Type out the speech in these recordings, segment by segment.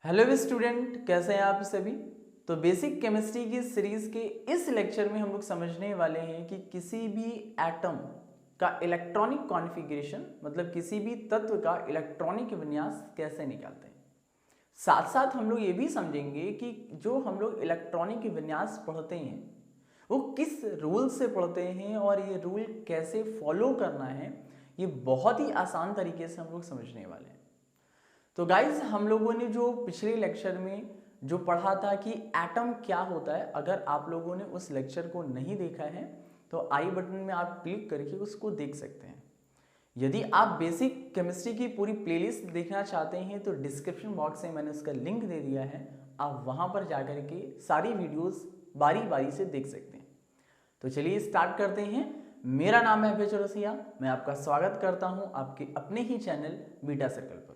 Hello student, कैसे हैं आप सभी। तो बेसिक केमिस्ट्री की सीरीज के इस लेक्चर में हम लोग समझने वाले हैं कि किसी भी एटम का इलेक्ट्रॉनिक कॉन्फ़िगरेशन मतलब किसी भी तत्व का इलेक्ट्रॉनिक विन्यास कैसे निकालते हैं। साथ साथ हम लोग ये भी समझेंगे कि जो हम लोग इलेक्ट्रॉनिक विन्यास पढ़ते हैं वो किस रूल से पढ़ते हैं और ये रूल कैसे फॉलो करना है, ये बहुत ही आसान तरीके से हम लोग समझने वाले हैं। तो गाइज, हम लोगों ने जो पिछले लेक्चर में जो पढ़ा था कि एटम क्या होता है, अगर आप लोगों ने उस लेक्चर को नहीं देखा है तो आई बटन में आप क्लिक करके उसको देख सकते हैं। यदि आप बेसिक केमिस्ट्री की पूरी प्लेलिस्ट देखना चाहते हैं तो डिस्क्रिप्शन बॉक्स में मैंने उसका लिंक दे दिया है, आप वहां पर जाकर के सारी वीडियोस बारी बारी से देख सकते हैं। तो चलिए स्टार्ट करते हैं। मेरा नाम है अभय चौरसिया, मैं आपका स्वागत करता हूं आपके अपने ही चैनल बीटा सर्कल पर।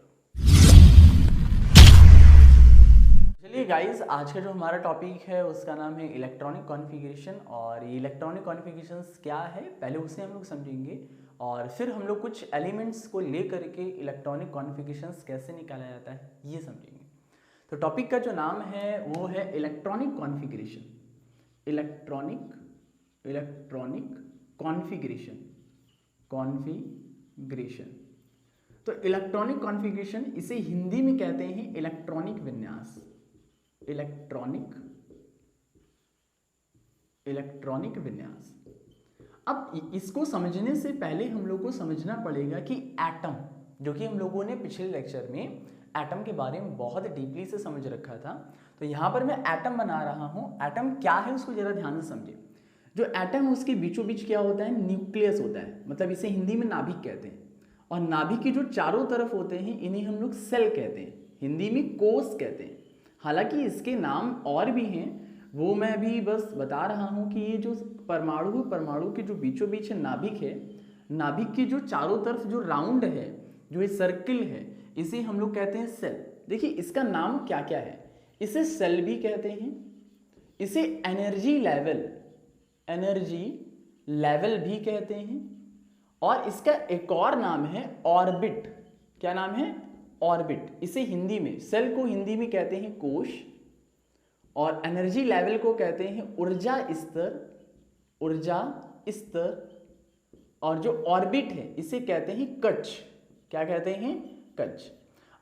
चलिए गाइस, आज का जो हमारा टॉपिक है उसका नाम है इलेक्ट्रॉनिक कॉन्फ़िगरेशन। और ये इलेक्ट्रॉनिक कॉन्फ़िगरेशंस क्या है पहले उसे हम लोग समझेंगे और फिर हम लोग कुछ एलिमेंट्स को लेकर के इलेक्ट्रॉनिक कॉन्फ़िगरेशंस कैसे निकाला जाता है ये समझेंगे। तो टॉपिक का जो नाम है वो है इलेक्ट्रॉनिक कॉन्फ़िगरेशन। Electronic configuration. तो इलेक्ट्रॉनिक कॉन्फ़िगरेशन इसे हिंदी में कहते हैं इलेक्ट्रॉनिक विन्यास। इलेक्ट्रॉनिक विन्यास। अब इसको समझने से पहले हम लोग को समझना पड़ेगा कि एटम, जो कि हम लोगों ने पिछले लेक्चर में एटम के बारे में बहुत डीपली से समझ रखा था, तो यहाँ पर मैं एटम बना रहा हूँ। एटम क्या है उसको जरा ध्यान से समझे। जो एटम है उसके बीचों बीच क्या होता है, न्यूक्लियस होता है, मतलब इसे हिंदी में नाभिक कहते हैं। और नाभिक के जो चारों तरफ होते हैं इन्हें हम लोग सेल कहते हैं, हिंदी में कोश कहते हैं। हालांकि इसके नाम और भी हैं, वो मैं अभी बस बता रहा हूँ कि ये जो परमाणु के जो बीचों बीच नाभिक है, नाभिक के जो चारों तरफ जो राउंड है, जो ये सर्किल है, इसे हम लोग कहते हैं सेल। देखिए इसका नाम क्या क्या है, इसे सेल भी कहते हैं, इसे एनर्जी लेवल भी कहते हैं, और इसका एक और नाम है ऑर्बिट। क्या नाम है? ऑर्बिट। इसे हिंदी में, सेल को हिंदी में कहते हैं कोश, और एनर्जी लेवल को कहते हैं ऊर्जा स्तर, और जो ऑर्बिट है इसे कहते हैं कक्ष। क्या कहते हैं? कक्ष।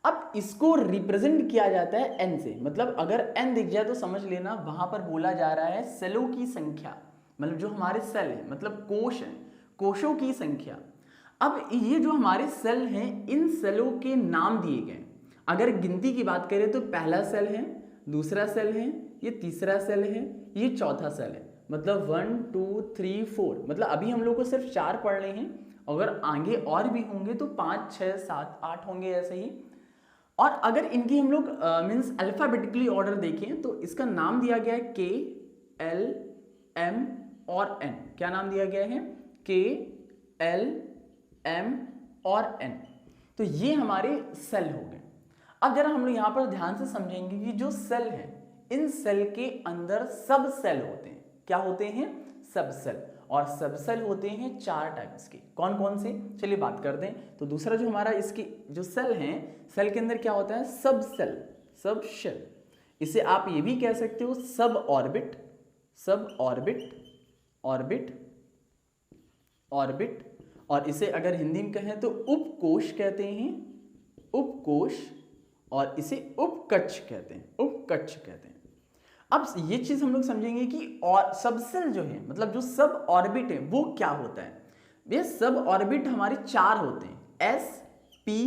अब इसको रिप्रेजेंट किया जाता है एन से, मतलब अगर एन दिख जाए तो समझ लेना वहां पर बोला जा रहा है सेलों की संख्या, मतलब जो हमारे सेल है मतलब कोश है, कोशों की संख्या। अब ये जो हमारे सेल हैं, इन सेलों के नाम दिए गए। अगर गिनती की बात करें तो पहला सेल है, दूसरा सेल है, ये तीसरा सेल है, ये चौथा सेल है, मतलब 1 2 3 4। मतलब अभी हम लोग को सिर्फ 4 पढ़ने हैं, अगर आगे और भी होंगे तो 5 6 7 8 होंगे ऐसे ही। और अगर इनकी हम लोग मीन्स अल्फाबेटिकली ऑर्डर देखें तो इसका नाम दिया गया है के, एल, एम और एन। क्या नाम दिया गया है? के, एल, एम और एन। तो ये हमारे सेल हो गए। अब जरा हम लोग यहाँ पर ध्यान से समझेंगे कि जो सेल है, इन सेल के अंदर सब सेल होते हैं। क्या होते हैं? सब सेल। और सब सेल होते हैं 4 टाइप्स के। कौन कौन से, चलिए बात करते हैं। तो दूसरा जो हमारा इसके जो सेल हैं, सेल के अंदर क्या होता है? सब शेल। इसे आप ये भी कह सकते हो सब ऑर्बिट। और इसे अगर हिंदी में कहें तो उपकोश कहते हैं, उपकोश, और इसे उपकक्ष कहते हैं। अब ये चीज हम लोग समझेंगे कि और सब सेल जो है, मतलब जो सब ऑर्बिट है वो क्या होता है। ये सब ऑर्बिट हमारे 4 होते हैं, एस, पी,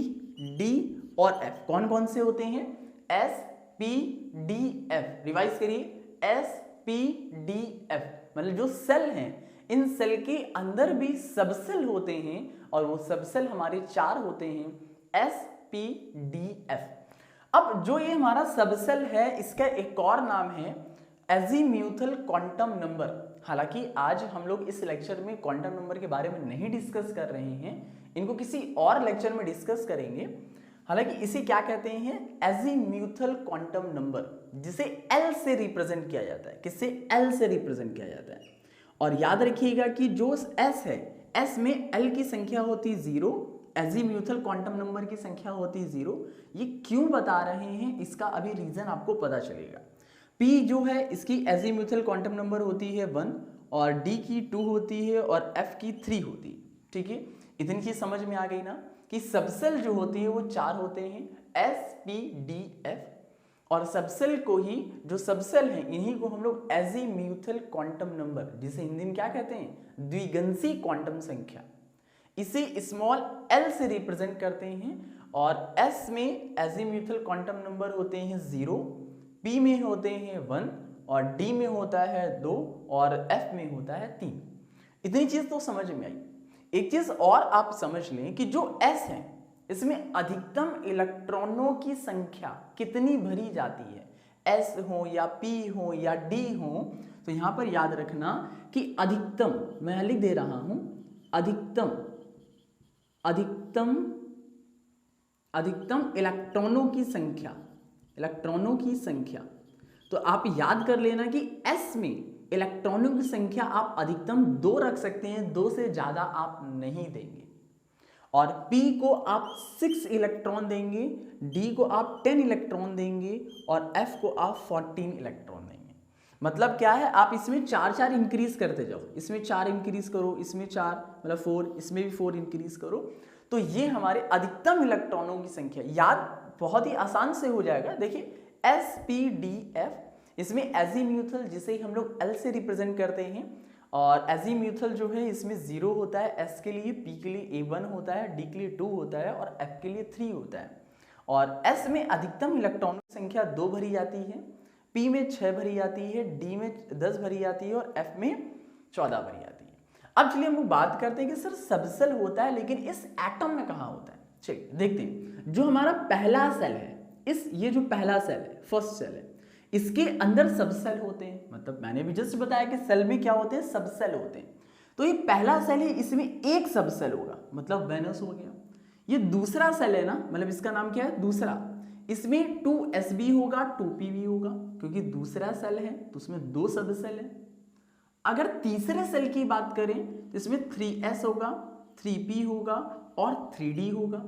डी और एफ। कौन कौन से होते हैं? S, P, D, F. Revise करिए, एस, पी, डी, एफ। मतलब जो सेल हैं, इन सेल के अंदर भी सब सेल होते हैं, और वो सब सेल हमारे 4 होते हैं, एस, पी, डी, एफ। अब जो ये हमारा सब सेल है, इसका एक और नाम है एजीम्यूथल क्वांटम नंबर। हालांकि आज हम लोग इस लेक्चर में क्वांटम नंबर के बारे में नहीं डिस्कस कर रहे हैं, इनको किसी और लेक्चर में डिस्कस करेंगे। हालांकि इसे क्या कहते हैं? एजीम्यूथल क्वांटम नंबर, जिसे एल से रिप्रेजेंट किया जाता है। किससे? एल से रिप्रेजेंट किया जाता है। और याद रखिएगा कि जो एस है, एस में एल की संख्या होती 0, एजीम्यूथल क्वांटम नंबर की संख्या होती है 0। ये क्यों बता रहे हैं, इसका अभी रीजन आपको पता चलेगा। P जो है इसकी एजीम्यूथल क्वांटम नंबर होती है 1 और D की 2 होती है और F की 3 होती है। ठीक है, इतनी चीज समझ में आ गई ना कि सबसेल जो होती है वो 4 होते हैं, S P D F, और सबसेल को ही, जो सबसेल हैं इन्हीं को हम लोग एजीम्यूथल क्वांटम नंबर, जिसे हिंदी में क्या कहते हैं, द्विगंसी क्वांटम संख्या, इसे स्मॉल l से रिप्रेजेंट करते हैं। और S में एजीम्यूथल क्वांटम नंबर होते हैं 0, P में होते हैं 1 और D में होता है 2 और F में होता है 3। इतनी चीज तो समझ में आई। एक चीज और आप समझ लें कि जो S है इसमें अधिकतम इलेक्ट्रॉनों की संख्या कितनी भरी जाती है, S हो या P हो या D हो, तो यहां पर याद रखना कि अधिकतम, मैं लिख दे रहा हूं, अधिकतम इलेक्ट्रॉनों की संख्या, तो आप याद कर लेना कि S में इलेक्ट्रॉनों की संख्या आप अधिकतम 2 रख सकते हैं, 2 से ज्यादा आप नहीं देंगे। और P को आप 6 इलेक्ट्रॉन देंगे, D को आप 10 इलेक्ट्रॉन देंगे और F को आप 14 इलेक्ट्रॉन देंगे। मतलब क्या है, आप इसमें 4 इंक्रीज करते जाओ, इसमें 4 इंक्रीज करो, इसमें 4 मतलब 4, इसमें भी 4 इंक्रीज करो, तो ये हमारे अधिकतम इलेक्ट्रॉनों की संख्या। याद बहुत ही आसान से हो जाएगा। देखिए SPDF, इसमें एजीम्यूथल जिसे हम लोग L से रिप्रेजेंट करते हैं, और एजीम्यूथल जो है इसमें 0 होता है S के लिए, P के लिए A1 होता है, D के लिए 2 होता है और F के लिए 3 होता है। और S में अधिकतम इलेक्ट्रॉनों की संख्या 2 भरी जाती है, P में 6 भरी जाती है, D में 10 भरी जाती है और F में 14 भरी जाती है। अब चलिए हम लोग बात करते हैं कि सर सबसेल होता है लेकिन इस एटम में कहाँ होता है। चलिए देखते हैं। जो हमारा पहला सेल है, ये जो पहला सेल है, फर्स्ट सेल है, इसके अंदर सबसेल होते हैं। मतलब मैंने भी जस्ट बताया कि सेल में क्या होते हैं, सबसेल होते हैं। तो ये पहला सेल है, इसमें एक सबसेल होगा, मतलब वेनस हो गया। ये दूसरा सेल है ना, मतलब इसका नाम क्या है, दूसरा, इसमें 2sb होगा, 2pb होगा, क्योंकि दूसरा सेल है तो उसमें 2 सबसेल है। अगर तीसरे सेल की बात करें तो इसमें 3s होगा, 3p होगा और 3d होगा।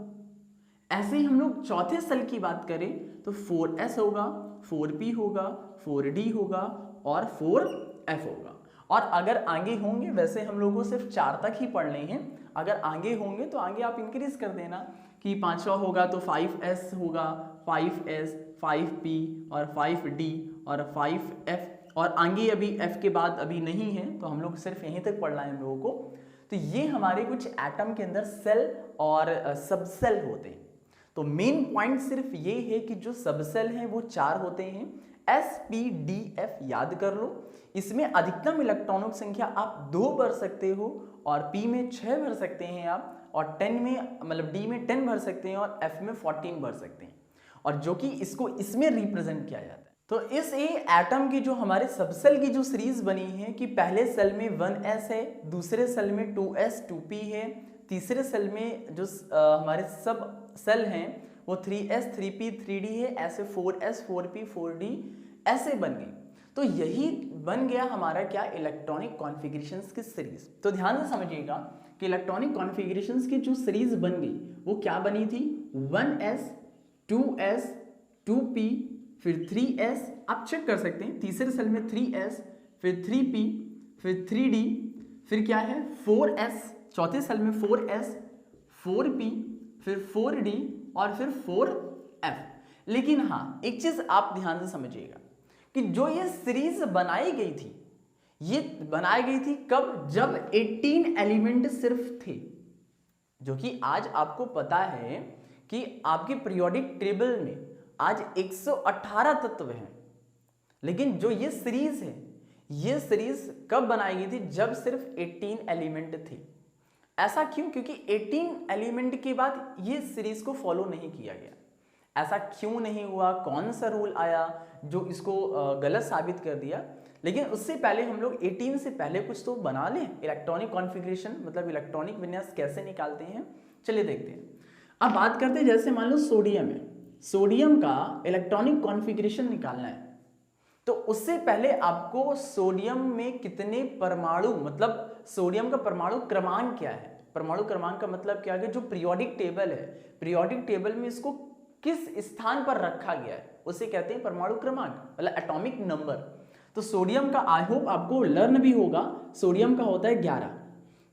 ऐसे ही हम लोग चौथे सेल की बात करें तो 4s होगा, 4p होगा, 4d होगा और 4f होगा। और अगर आगे होंगे, वैसे हम लोगों को सिर्फ 4 तक ही पढ़ने हैं, अगर आगे होंगे तो आगे आप इंक्रीज कर देना कि 5वां होगा तो 5s होगा, 5s, 5p और 5d और 5f, और आगे अभी f के बाद अभी नहीं है तो हम लोग सिर्फ यहीं तक पढ़ना है हम लोगों को। तो ये हमारे कुछ एटम के अंदर सेल और सबसेल होते हैं। तो मेन पॉइंट सिर्फ ये है कि जो सबसेल हैं वो 4 होते हैं, SPDF याद कर लो। इसमें अधिकतम इलेक्ट्रॉनों की संख्या आप 2 भर सकते हो और P में 6 भर सकते हैं आप, और 10 में मतलब D में 10 भर सकते हैं और F में 14 भर सकते हैं, और जो कि इसको इसमें रिप्रेजेंट किया जाता है। तो इस एटम की जो हमारे सबसेल की जो सीरीज बनी है कि पहले सेल में 1s है, दूसरे सेल में 2s 2p है, तीसरे सेल में जो हमारे सब सेल हैं वो 3s 3p 3d है, ऐसे 4s 4p 4d ऐसे बन गई। तो यही बन गया हमारा क्या, इलेक्ट्रॉनिक कॉन्फ़िगरेशंस की सीरीज। तो ध्यान से समझिएगा कि इलेक्ट्रॉनिक कॉन्फ़िगरेशंस की जो सीरीज बन गई वो क्या बनी थी, 1s 2s 2p फिर 3s, आप चेक कर सकते हैं तीसरे सेल में 3s फिर 3p फिर 3d फिर क्या है 4s, चौथे सेल में 4s 4p फिर 4d और फिर 4f। लेकिन हाँ, एक चीज आप ध्यान से समझिएगा कि जो ये सीरीज बनाई गई थी, ये बनाई गई थी कब, जब 18 एलिमेंट सिर्फ थे, जो कि आज आपको पता है कि आपके पीरियोडिक टेबल में आज 118 तत्व हैं। लेकिन जो ये सीरीज है, ये सीरीज कब बनाई गई थी, जब सिर्फ 18 एलिमेंट थे। ऐसा क्यों, क्योंकि 18 एलिमेंट के बाद ये सीरीज को फॉलो नहीं किया गया। ऐसा क्यों नहीं हुआ, कौन सा रूल आया जो इसको गलत साबित कर दिया। लेकिन उससे पहले हम लोग 18 से पहले कुछ तो बना लें, इलेक्ट्रॉनिक कॉन्फ़िगरेशन मतलब इलेक्ट्रॉनिक विन्यास कैसे निकालते हैं, चलिए देखते हैं। अब बात करते हैं, जैसे मान लो सोडियम है, सोडियम का इलेक्ट्रॉनिक कॉन्फ़िगरेशन निकालना है, तो उससे पहले आपको सोडियम में कितने परमाणु, मतलब सोडियम का परमाणु क्रमांक क्या है, परमाणु क्रमांक का मतलब क्या है, जो पीरियोडिक टेबल है, पीरियोडिक टेबल में इसको किस स्थान पर रखा गया है उसे कहते हैं परमाणु क्रमांक, मतलब एटॉमिक नंबर। तो सोडियम का आई होप आपको लर्न भी होगा, सोडियम का होता है 11।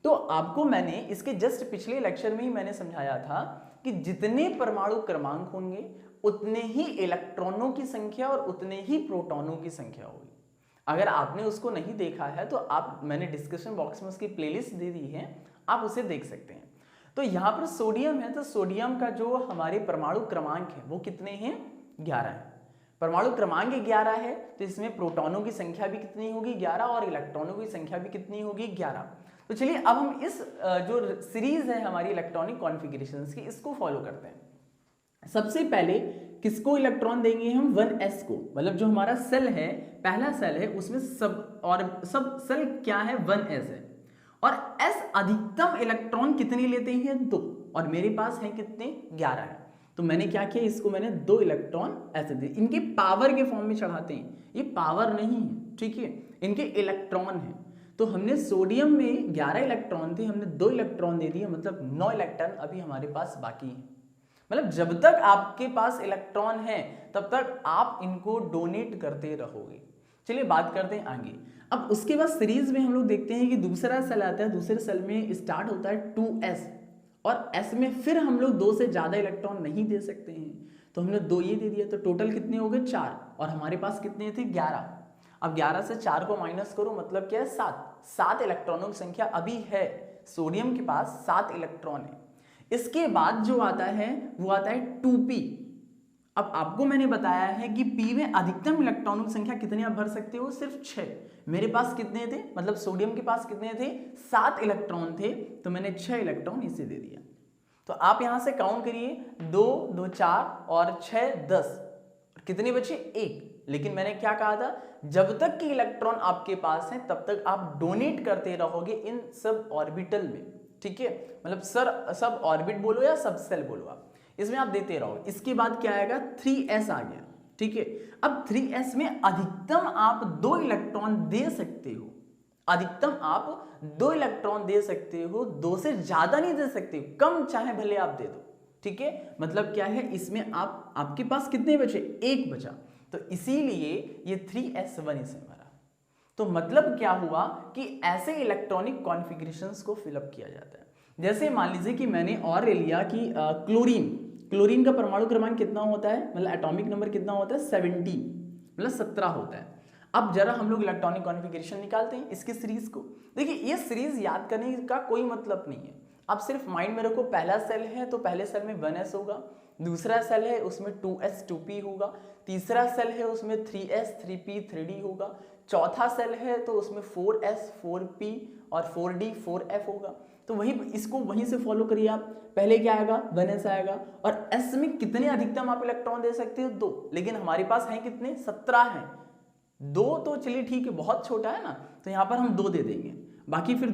तो आपको मैंने इसके जस्ट पिछले लेक्चर में ही मैंने समझाया था कि जितने परमाणु क्रमांक होंगे उतने ही इलेक्ट्रॉनों की संख्या और उतने ही प्रोटॉनों की संख्या होगी। अगर आपने उसको नहीं देखा है तो आप, मैंने डिस्क्रिप्शन बॉक्स में उसकी प्लेलिस्ट दे दी है, आप उसे देख सकते हैं। तो यहाँ पर सोडियम है, तो सोडियम का जो हमारे परमाणु क्रमांक है वो कितने हैं, 11 है। परमाणु क्रमांक 11 है तो इसमें प्रोटॉनों की संख्या भी कितनी होगी, 11, और इलेक्ट्रॉनों की संख्या भी कितनी होगी, 11। तो चलिए अब हम इस जो सीरीज है हमारी इलेक्ट्रॉनिक कॉन्फ़िगरेशंस की, इसको फॉलो करते हैं। सबसे पहले किसको इलेक्ट्रॉन देंगे हम, 1s को, मतलब जो हमारा सेल है, पहला सेल है, उसमें सब सेल क्या है, 1s है, और s अधिकतम इलेक्ट्रॉन कितने लेते हैं, 2, और मेरे पास है कितने, 11 है। तो मैंने क्या किया, इसको मैंने 2 इलेक्ट्रॉन ऐसे दे, इनके पावर के फॉर्म में चढ़ाते हैं, ये पावर नहीं है, ठीक है, इनके इलेक्ट्रॉन है। तो हमने सोडियम में 11 इलेक्ट्रॉन थे, हमने 2 इलेक्ट्रॉन दे दिए, मतलब 9 इलेक्ट्रॉन अभी हमारे पास बाकी है। मतलब जब तक आपके पास इलेक्ट्रॉन है तब तक आप इनको डोनेट करते रहोगे। चलिए बात करते हैं आगे। अब उसके बाद सीरीज में हम लोग देखते हैं कि दूसरा सेल आता है, दूसरे सेल में स्टार्ट होता है 2s, और s में फिर हम लोग 2 से ज्यादा इलेक्ट्रॉन नहीं दे सकते हैं, तो हमने 2 ये दे दिया, तो टोटल कितने हो गए, 4, और हमारे पास कितने थे, 11। अब 11 से 4 को माइनस करो, मतलब क्या है, 7 इलेक्ट्रॉनों की संख्या अभी है, सोडियम के पास 7 इलेक्ट्रॉन है। इसके बाद जो आता है वो आता है 2p। अब आपको मैंने बताया है कि p में अधिकतम इलेक्ट्रॉनों की संख्या कितनी आप भर सकते हो, सिर्फ 6। मेरे पास कितने थे, मतलब सोडियम के पास कितने थे, 7 इलेक्ट्रॉन थे, तो मैंने 6 इलेक्ट्रॉन इसे दे दिया। तो आप यहां से काउंट करिए, 2 2 4 और 6 10, कितने बचे, 1। लेकिन मैंने क्या कहा था, जब तक कि इलेक्ट्रॉन आपके पास है तब तक आप डोनेट करते रहोगे इन सब ऑर्बिटल में, ठीक है, मतलब सब ऑर्बिट बोलो या सब सेल बोलो, आप इसमें आप देते रहो। इसके बाद क्या आएगा, 3s आ गया, ठीक है। अब 3s में अधिकतम आप 2 इलेक्ट्रॉन दे सकते हो, अधिकतम आप 2 इलेक्ट्रॉन दे सकते हो, 2 से ज्यादा नहीं दे सकते, कम चाहे भले आप दे दो, ठीक है। मतलब क्या है, इसमें आपके पास कितने बचे, 1 बचा, तो इसीलिए ये 3s1 इसे भरा। तो मतलब क्या हुआ कि ऐसे इलेक्ट्रॉनिक कॉन्फ़िगरेशंस को फिलअप किया जाता है। जैसे मान लीजिए कि मैंने और ले लिया कि क्लोरीन का परमाणु क्रमांक कितना होता है, मतलब एटॉमिक नंबर कितना होता है, 17, मतलब 17 होता है। अब जरा हम लोग इलेक्ट्रॉनिक कॉन्फ़िगरेशन निकालते हैं इसकी सीरीज को। देखिए ये सीरीज याद करने का कोई मतलब नहीं है, आप सिर्फ माइंड में रखो, पहला सेल है तो पहले सेल में 1s होगा, दूसरा सेल है उसमें 2s 2p होगा, तीसरा सेल है उसमें 3s 3p 3d होगा, चौथा सेल है तो उसमें 4s 4p और 4d 4f होगा। तो वही, इसको वहीं से फॉलो करिए आप, पहले क्या आएगा, 1s आएगा, और s में कितने अधिकतम आप इलेक्ट्रॉन दे सकते हो, 2, लेकिन हमारे पास हैं कितने, 17 हैं। 2 तो चलिए ठीक है, बहुत छोटा है ना, तो यहाँ पर हम 2 दे देंगे। बाकी फिर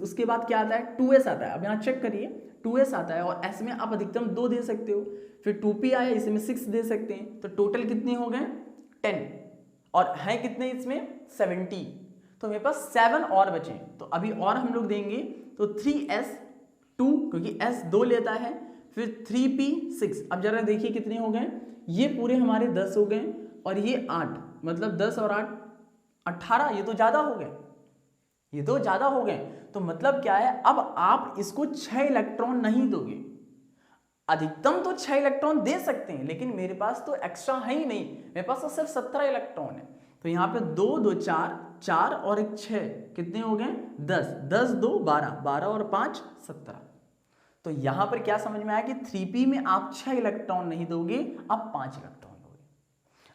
उसके बाद क्या आता है, 2s आता है। अब यहाँ चेक करिए, 2s आता है और s में आप अधिकतम 2 दे सकते हो, फिर 2p आया, इसमें 6 दे सकते हैं, तो टोटल कितने हो गए, 10, और है कितने इसमें, 70। तो मेरे पास 7 और बचे, तो अभी और हम लोग देंगे, तो 3s2, क्योंकि s 2 लेता है, फिर 3p 6। अब जरा देखिए कितने हो गए, ये पूरे हमारे 10 हो गए, और ये 8, मतलब 10 और 8 18, ये तो ज्यादा हो गए, ये तो ज्यादा हो गए। तो मतलब क्या है, अब आप इसको 6 इलेक्ट्रॉन नहीं दोगे, अधिकतम तो 6 इलेक्ट्रॉन दे सकते हैं, लेकिन मेरे पास तो एक्स्ट्रा है ही नहीं, मेरे पास तो सिर्फ 17 इलेक्ट्रॉन है। तो यहाँ पे 2 2 4 और 1 6, कितने हो गए, 10 10 2 12 12 और 5 17। तो यहाँ पर क्या समझ में आया कि 3p में आप 6 इलेक्ट्रॉन नहीं दोगे, आप 5 इलेक्ट्रॉन दोगे।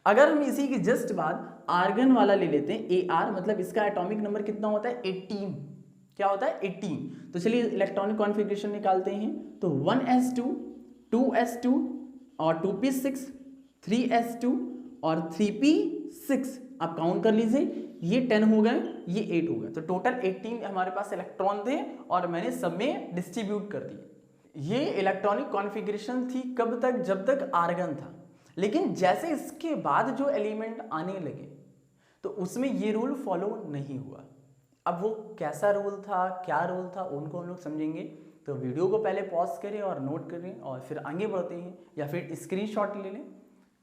अगर हम इसी की जस्ट बाद आर्गन वाला ले लेते हैं, Ar, मतलब इसका एटॉमिक नंबर कितना होता है, 18। क्या होता है, 18। तो चलिए इलेक्ट्रॉनिक कॉन्फ़िगरेशन निकालते हैं, तो 1s2 2s2 और 2p6 3s2 और 3p6, आप काउंट कर लीजिए, ये 10 हो गए, ये 8 हो गए, तो टोटल 18 हमारे पास इलेक्ट्रॉन थे और मैंने सब में डिस्ट्रीब्यूट कर दिए। ये इलेक्ट्रॉनिक कॉन्फ़िगरेशन थी कब तक, जब तक आर्गन था। लेकिन जैसे इसके बाद जो एलिमेंट आने लगे तो उसमें ये रूल फॉलो नहीं हुआ। अब वो कैसा रूल था, क्या रूल था, उनको हम लोग समझेंगे। तो वीडियो को पहले पॉज करें और नोट करें और फिर आगे बढ़ते हैं, या फिर स्क्रीनशॉट ले लें।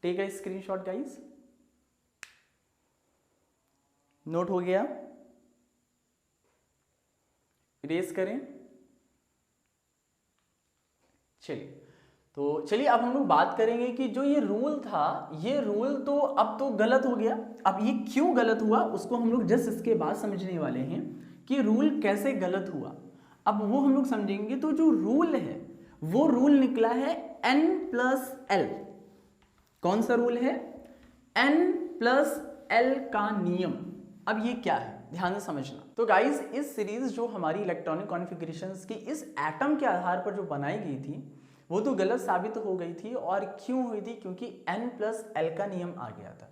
Take a screenshot guys. Note हो गया, इरेज करें। चलिए अब हम लोग बात करेंगे कि जो ये रूल था, ये रूल तो अब तो गलत हो गया। अब ये क्यों गलत हुआ उसको हम लोग जस्ट इसके बाद समझने वाले हैं कि रूल कैसे गलत हुआ। अब वो हम लोग समझेंगे। तो जो रूल है वो रूल निकला है n+l। कौन सा रूल है? n+l का नियम। अब ये क्या है, ध्यान से समझना। तो गाइस, इस सीरीज जो हमारी इलेक्ट्रॉनिक कॉन्फ़िगरेशंस की इस एटम के आधार पर जो बनाई गई थी वो तो गलत साबित हो गई थी। और क्यों हुई थी? क्योंकि n+l का नियम आ गया था।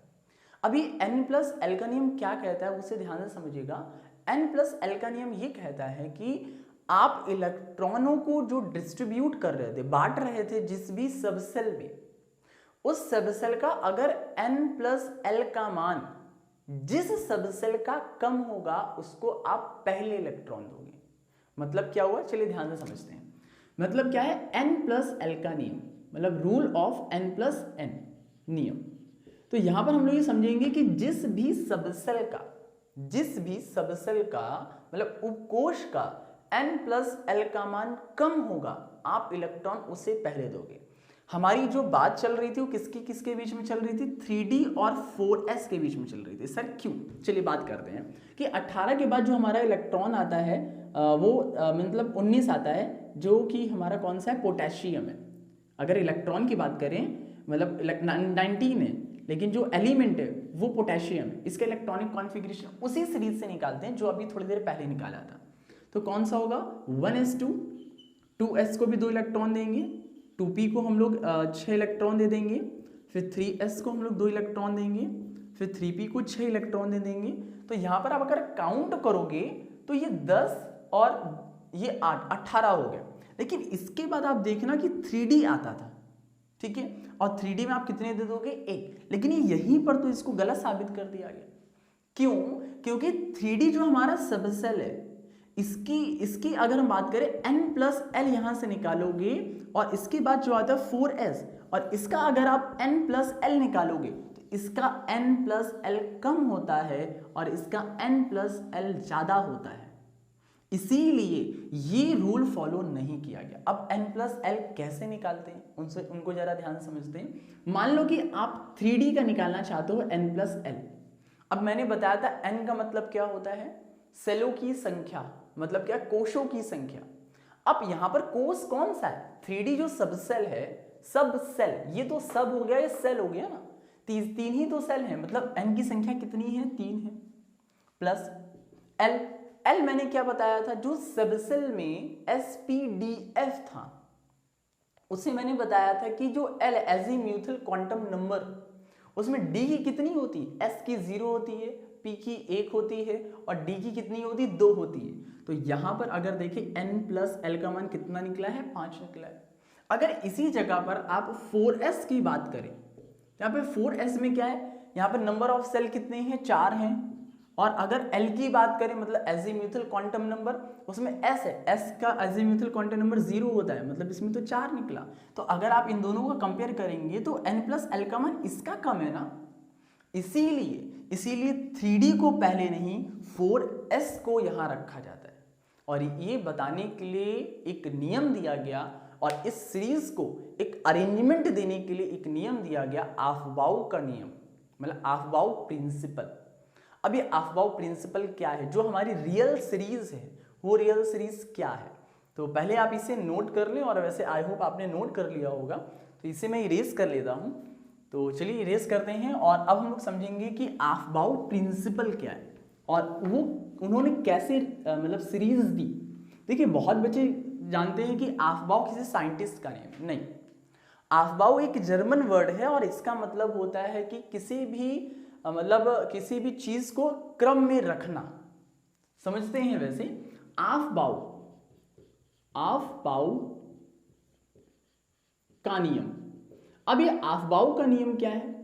अभी n+l का नियम क्या कहता है उसे ध्यान से समझिएगा। n+l का नियम ये कहता है कि आप इलेक्ट्रॉनों को जो डिस्ट्रीब्यूट कर रहे थे, बांट रहे थे जिस भी सबसेल में, उस सबसेल का अगर n+l का मान जिस सबसेल का कम होगा उसको आप पहले इलेक्ट्रॉन दोगे। मतलब क्या हुआ, चलिए ध्यान से समझते हैं। मतलब क्या है? n+l का नियम, मतलब रूल ऑफ n+n नियम। तो यहां पर हम लोग ये समझेंगे कि जिस भी सबसेल का मतलब उपकोष का n+l का मान कम होगा, आप इलेक्ट्रॉन उसे पहले दोगे। हमारी जो बात चल रही थी वो किसके बीच में चल रही थी? 3d और 4s के बीच में चल रही थी। सर क्यों? चलिए बात करते हैं कि 18 के बाद जो हमारा इलेक्ट्रॉन आता है वो मतलब 19 आता है, जो कि हमारा कौन सा है? पोटेशियम है। अगर इलेक्ट्रॉन की बात करें मतलब 19 है, लेकिन जो एलिमेंट है वो पोटेशियम है। इसका इलेक्ट्रॉनिक कॉन्फ़िगरेशन उसी सीरीज से निकालते हैं जो अभी थोड़ी देर पहले निकाला था। तो कौन सा होगा? 1s2, 2s को भी 2 इलेक्ट्रॉन देंगे, 2p को हम लोग 6 इलेक्ट्रॉन दे देंगे, फिर 3s को हम लोग 2 इलेक्ट्रॉन देंगे, फिर 3p को 6 इलेक्ट्रॉन दे देंगे। तो यहाँ पर आप अगर काउंट करोगे तो ये 10 और ये 8, 18 हो गया। लेकिन इसके बाद आप देखना कि 3d आता था, ठीक है, और 3d में आप कितने दे दोगे? 1। लेकिन यहीं पर तो इसको गलत साबित कर दिया गया। क्यों? क्योंकि 3d जो हमारा सबसेल है, इसकी अगर हम बात करें n+l यहां से निकालोगे और इसके बाद जो आता है 4s, और इसका अगर आप n+l निकालोगे तो इसका n+l कम होता है और इसका n+l ज्यादा होता है। इसीलिए ये रूल फॉलो नहीं किया गया। अब n+l कैसे निकालते हैं उनको जरा ध्यान से समझते हैं। मान लो कि आप 3d का निकालना चाहते हो n+l। अब मैंने बताया था n का मतलब क्या होता है? सेलों की संख्या, मतलब क्या? कोशों की संख्या। अब यहां पर कोष कौन सा है? 3d जो सबसेल है, सब सेल, ये तो सब हो गया, ये सेल हो गया ना, तीन ही तो सेल है। मतलब n की संख्या कितनी है? 3 है, प्लस l मैंने क्या बताया था? जो सबसेल में sp_df था उसे मैंने बताया था कि जो l एजीम्यूथल क्वांटम नंबर, उसमें d की कितनी होती है? s की 0 होती है, p की 1 होती है और d की कितनी होती है? 2 होती है। तो यहां पर अगर देखें n+l का मान कितना निकला है? 5 निकला है। अगर इसी जगह पर आप 4s की बात करें, यहाँ पे 4s में क्या है? यहाँ पर नंबर ऑफ सेल कितने हैं? 4 हैं। और अगर l की बात करें मतलब एजीम्यूथल क्वांटम नंबर, उसमें s है, s का एजीम्यूथल क्वांटम नंबर 0 होता है, मतलब इसमें तो 4 निकला। तो अगर आप इन दोनों को कंपेयर करेंगे तो n+l का मान इसका कम है ना, इसीलिए 3d को पहले नहीं 4s को यहां रखा जाता है। और ये बताने के लिए एक नियम दिया गया और इस सीरीज को एक अरेंजमेंट देने के लिए एक नियम दिया गया, आफबाउ का नियम, मतलब आफबाउ प्रिंसिपल। अब ये आफबाउ प्रिंसिपल क्या है? जो हमारी रियल सीरीज है वो रियल सीरीज क्या है? तो पहले आप इसे नोट कर लें, और वैसे आई होप आपने नोट कर लिया होगा, तो इसे मैं इरेज कर लेता हूं। तो चलिए इरेज करते हैं और अब हम लोग समझेंगे कि आफबाउ प्रिंसिपल क्या है और वो उन्होंने कैसे मतलब सीरीज दी। देखिए, बहुत बच्चे जानते हैं कि आफबाउ किसी साइंटिस्ट का नेम नहीं। आफबाउ एक जर्मन वर्ड है और इसका मतलब होता है कि किसी भी चीज को क्रम में रखना। समझते हैं वैसे आफबाउ का नियम। अब ये आफबाउ का नियम क्या है?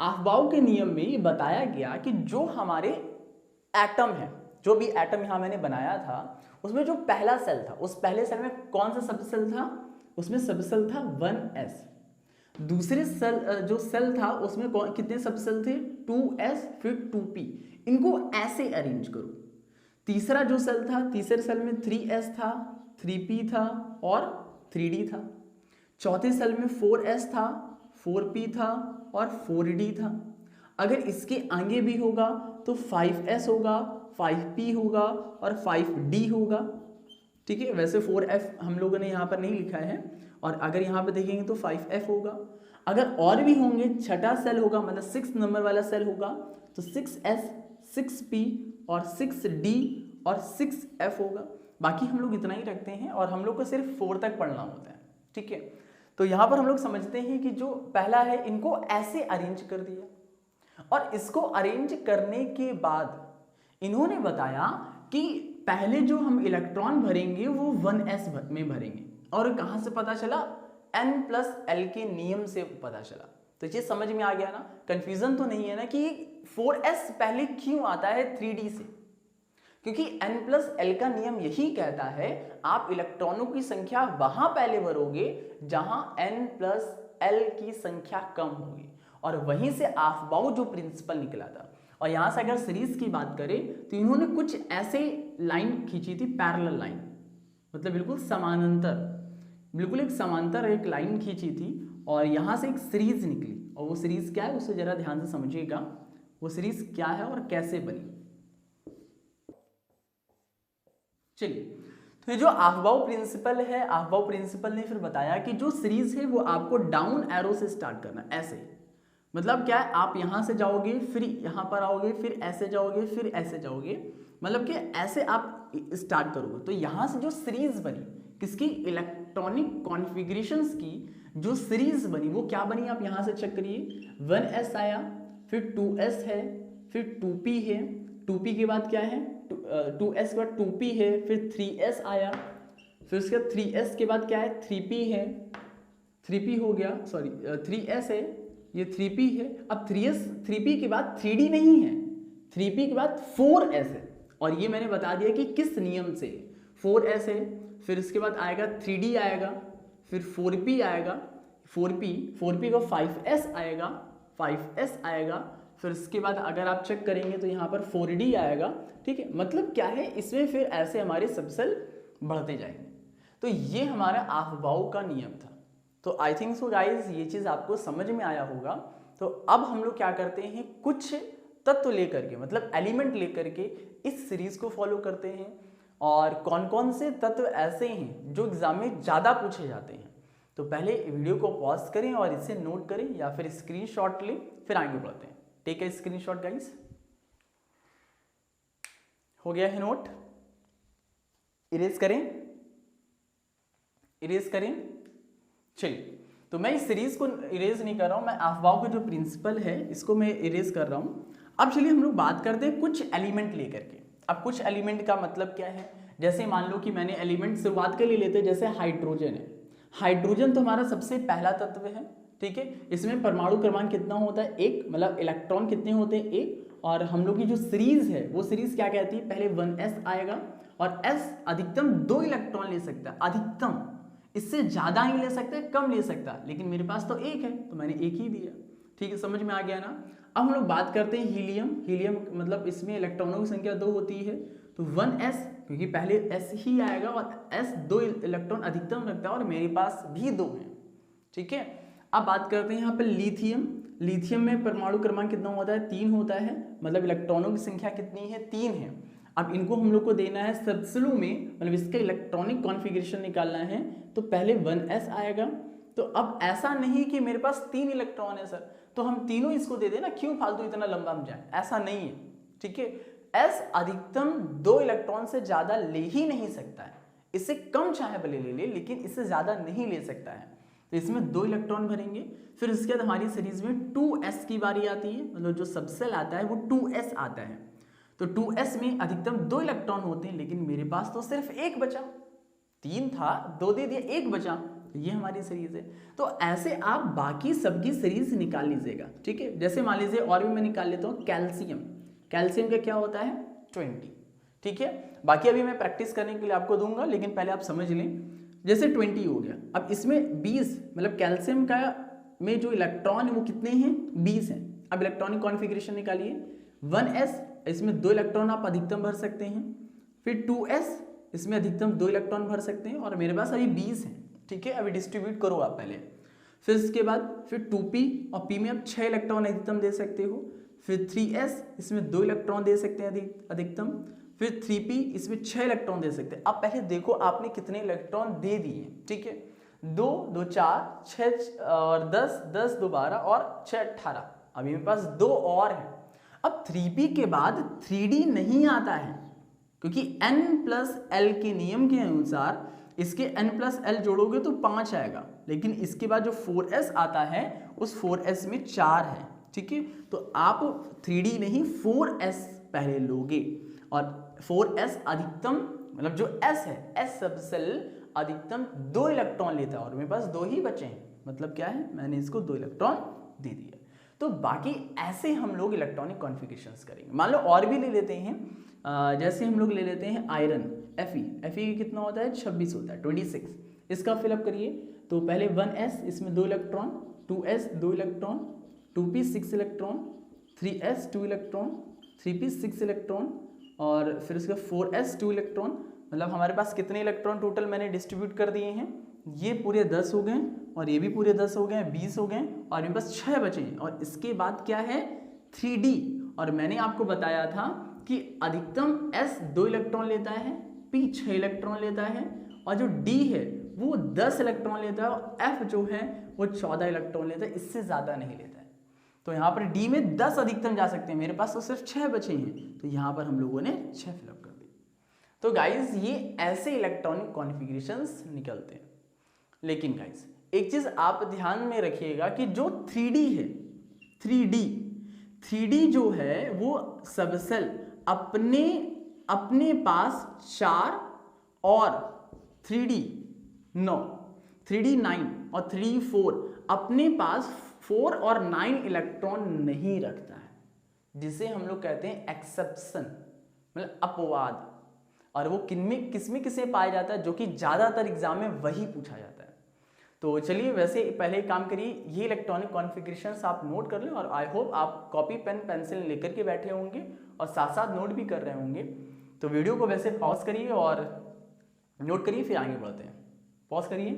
आफबाउ के नियम में ये बताया गया कि जो हमारे एटम है, जो भी एटम यहाँ मैंने बनाया था उसमें जो पहला सेल था उस पहले सेल में कौन सा सबसेल था, उसमें सबसेल था 1s। दूसरे सेल जो सेल था उसमें कितने सबसेल थे 2s फिर 2p। इनको ऐसे अरेंज करो। तीसरा जो सेल था तीसरे सेल में 3s था 3p था और 3d था। चौथे सेल में 4s था 4p था और 4d था। अगर इसके आगे भी होगा तो 5s होगा 5p होगा और 5d होगा। ठीक है, वैसे 4f हम लोगों ने यहाँ पर नहीं लिखा है और अगर यहाँ पे देखेंगे तो 5f होगा। अगर और भी होंगे छठा सेल होगा मतलब 6 नंबर वाला सेल होगा तो 6s 6p और 6d और 6f होगा। बाकी हम लोग इतना ही रखते हैं और हम लोग को सिर्फ 4 तक पढ़ना होता है। ठीक है, तो यहाँ पर हम लोग समझते हैं कि जो पहला है इनको ऐसे अरेंज कर दिया और इसको अरेंज करने के बाद इन्होंने बताया कि पहले जो हम इलेक्ट्रॉन भरेंगे वो 1s में भरेंगे। और कहाँ से पता चला, n+l के नियम से पता चला। तो ये समझ में आ गया ना, कंफ्यूजन तो नहीं है ना कि 4s पहले क्यों आता है 3d से, क्योंकि n+l का नियम यही कहता है आप इलेक्ट्रॉनों की संख्या वहां पहले भरोगे जहां n+l की संख्या कम होगी और वहीं से आफ्बाउ जो प्रिंसिपल निकला था। और यहां से अगर सीरीज की बात करें तो इन्होंने कुछ ऐसे लाइन खींची थी, पैरेलल लाइन, मतलब बिल्कुल समानांतर, बिल्कुल एक समांतर एक लाइन खींची थी और यहां से एक सीरीज निकली। और वो सीरीज क्या है उसे जरा ध्यान से समझिएगा, वो सीरीज क्या है और कैसे बनी। चलिए, तो ये जो आफ्बाउ प्रिंसिपल है, आफ्बाउ प्रिंसिपल ने फिर बताया कि जो सीरीज है वो आपको डाउन एरो से स्टार्ट करना, ऐसे। मतलब क्या है, आप यहां से जाओगे फिर यहां पर आओगे फिर ऐसे जाओगे फिर ऐसे जाओगे, मतलब कि ऐसे आप स्टार्ट करोगे। तो यहां से जो सीरीज बनी किसकी, इलेक्ट्रॉनिक कॉन्फ़िगरेशंस की जो सीरीज बनी वो क्या बनी, आप यहां से चेक करिए। 1s आया, फिर 2s है, फिर 2p है, 2p के बाद क्या है 2s के बाद 2p है, फिर 3s आया, फिर उसके बाद 3s के बाद क्या है 3p है, 3p हो गया, सॉरी 3s है, ये 3p है। अब 3p के बाद 3d नहीं है, 3p के बाद 4s है। और ये मैंने बता दिया कि किस नियम से, 4s है, फिर इसके बाद आएगा 3d आएगा, फिर 4p आएगा, 4p का 5s आएगा, 5s आएगा, फिर इसके बाद अगर आप चेक करेंगे तो यहाँ पर 4d आएगा। ठीक है, मतलब क्या है इसमें फिर ऐसे हमारे सबसेल बढ़ते जाएंगे। तो ये हमारा आफ्बाउ का नियम था। तो आई थिंक सो गाइज ये चीज़ आपको समझ में आया होगा। तो अब हम लोग क्या करते हैं, कुछ तत्व लेकर के मतलब एलिमेंट लेकर के इस सीरीज को फॉलो करते हैं और कौन कौन से तत्व ऐसे हैं जो एग्जाम में ज़्यादा पूछे जाते हैं। तो पहले वीडियो को पॉज करें और इसे नोट करें या फिर स्क्रीनशॉट लें, फिर आगे बढ़ते हैं। Take a screenshot guys. हो गया है नोट, इरेज करें, इरेज करें। चलिए, तो मैं इस सीरीज को इरेज नहीं कर रहा हूं, मैं आफ्बाउ का जो प्रिंसिपल है इसको मैं इरेज कर रहा हूं। अब चलिए हम लोग बात करते हैं कुछ एलिमेंट लेकर के। अब कुछ एलिमेंट का मतलब क्या है, जैसे मान लो कि मैंने एलिमेंट शुरुआत के लिए लेते हैं, जैसे हाइड्रोजन है। हाइड्रोजन तो हमारा सबसे पहला तत्व है। ठीक है, इसमें परमाणु क्रमांक कितना होता है 1, मतलब इलेक्ट्रॉन कितने होते हैं 1। और हम लोग की जो सीरीज है वो सीरीज क्या कहती है, पहले 1s आएगा और s अधिकतम 2 इलेक्ट्रॉन ले सकता है, अधिकतम, इससे ज्यादा ही ले सकता है, कम ले सकता है, लेकिन मेरे पास तो 1 है तो मैंने 1 ही दिया। ठीक है, समझ में आ गया ना। अब हम लोग बात करते हैं हीलियम। हीलियम मतलब इसमें इलेक्ट्रॉनों की संख्या 2 होती है, तो 1s, क्योंकि पहले s ही आएगा और s 2 इलेक्ट्रॉन अधिकतम रखता है और मेरे पास भी 2 है। ठीक है, अब बात करते हैं यहाँ पे लिथियम। लिथियम में परमाणु क्रमांक कितना होता है 3 होता है, मतलब इलेक्ट्रॉनों की संख्या कितनी है 3 है। अब इनको हम लोग को देना है सबसेलों में, मतलब इसका इलेक्ट्रॉनिक कॉन्फ़िगरेशन निकालना है, तो पहले 1s आएगा। तो अब ऐसा नहीं कि मेरे पास 3 इलेक्ट्रॉन है सर तो हम तीनों इसको दे देना, क्यों फालतू इतना लंबा हम जाए, ऐसा नहीं है। ठीक है, s अधिकतम 2 इलेक्ट्रॉन से ज्यादा ले ही नहीं सकता है, इससे कम चाहे भले ले ले लेकिन इससे ज्यादा नहीं ले सकता है। तो इसमें 2 इलेक्ट्रॉन भरेंगे। फिर उसके बाद हमारी सीरीज में 2s की बारी आती है, मतलब जो सबसेल आता है वो 2s आता है। तो 2s में अधिकतम 2 इलेक्ट्रॉन होते हैं, लेकिन मेरे पास तो सिर्फ 1 बचा, 3 था 2 दे दिया, 1 बचा, तो ये हमारी सीरीज है। तो ऐसे आप बाकी सबकी सीरीज निकाल लीजिएगा। ठीक है, जैसे मान लीजिए और भी मैं निकाल लेता हूँ कैल्शियम। कैल्शियम का क्या होता है 20, ठीक है। बाकी अभी मैं प्रैक्टिस करने के लिए आपको दूंगा, लेकिन पहले आप समझ लें। जैसे 20 हो गया, अब इसमें 20 मतलब कैल्शियम का में जो इलेक्ट्रॉन है वो कितने हैं, 20 हैं। अब इलेक्ट्रॉनिक कॉन्फ़िगरेशन निकालिए। 1s, इसमें 2 इलेक्ट्रॉन आप अधिकतम भर सकते हैं। फिर 2s, इसमें अधिकतम 2 इलेक्ट्रॉन भर सकते हैं, और मेरे पास अभी 20 हैं, ठीक है। अभी डिस्ट्रीब्यूट करो आप पहले। फिर इसके बाद फिर 2p, और p में आप 6 इलेक्ट्रॉन अधिकतम दे सकते हो। फिर 3s, इसमें 2 इलेक्ट्रॉन दे सकते हैं अधिकतम। फिर 3p, इसमें 6 इलेक्ट्रॉन दे सकते हैं। अब पहले देखो आपने कितने इलेक्ट्रॉन दे दिए, ठीक है। 2 2 4 6 और 10 10 2 12 और 6 18। अभी मेरे पास 2 और हैं। अब 3p के बाद 3d नहीं आता है, क्योंकि n प्लस l के नियम के अनुसार इसके n प्लस l जोड़ोगे तो 5 आएगा, लेकिन इसके बाद जो 4s आता है उस 4s में 4 है, ठीक है। तो आप 3d नहीं 4s पहले लोगे, और 4s अधिकतम मतलब जो s है, s सबसेल अधिकतम 2 इलेक्ट्रॉन लेता है, और मेरे पास 2 ही बचे हैं, मतलब क्या है, मैंने इसको 2 इलेक्ट्रॉन दे दिया। तो बाकी ऐसे हम लोग इलेक्ट्रॉनिक कॉन्फ़िगरेशंस करेंगे। मान लो और भी ले लेते हैं, जैसे हम लोग ले लेते हैं आयरन Fe कितना होता है, 26 होता है, 26। इसका फिलअप करिए। तो पहले 1s, इसमें 2 electron, 2s 2 electron, 2p 6 electron, 3s 2 electron, 3p 6 electron, और फिर उसका 4s 2 इलेक्ट्रॉन। मतलब हमारे पास कितने इलेक्ट्रॉन टोटल मैंने डिस्ट्रीब्यूट कर दिए हैं, ये पूरे 10 हो गए, और ये भी पूरे 10 हो गए, 20 हो गए, और मेरे पास 6 बचे हैं। और इसके बाद क्या है, 3d। और मैंने आपको बताया था कि अधिकतम s 2 इलेक्ट्रॉन लेता है, p 6 इलेक्ट्रॉन लेता है, और जो d है वो 10 इलेक्ट्रॉन लेता है, और f जो है वो 14 इलेक्ट्रॉन लेता है, इससे ज़्यादा नहीं लेता है। तो यहाँ पर d में 10 अधिकतम जा सकते हैं, मेरे पास तो सिर्फ 6 बचे हैं, तो यहाँ पर हम लोगों ने 6 फिलअप कर दिए। तो गाइज ये ऐसे इलेक्ट्रॉनिक कॉन्फ़िगरेशंस निकलते हैं। लेकिन गाइज एक चीज़ आप ध्यान में रखिएगा कि जो 3D है, 3D जो है वो सबसेल अपने पास 4 और 3D 9 और 3D 4 अपने पास 4 और 9 इलेक्ट्रॉन नहीं रखता है, जिसे हम लोग कहते हैं एक्सेप्शन, मतलब अपवाद। और वो किसमें पाया जाता है, जो कि ज़्यादातर एग्जाम में वही पूछा जाता है। तो चलिए वैसे पहले काम करिए, ये इलेक्ट्रॉनिक कॉन्फ़िगरेशंस आप नोट कर लें, और आई होप आप कॉपी पेन पेंसिल लेकर के बैठे होंगे और साथ साथ नोट भी कर रहे होंगे। तो वीडियो को वैसे पॉज करिए और नोट करिए, फिर आगे बढ़ते हैं। पॉज करिए,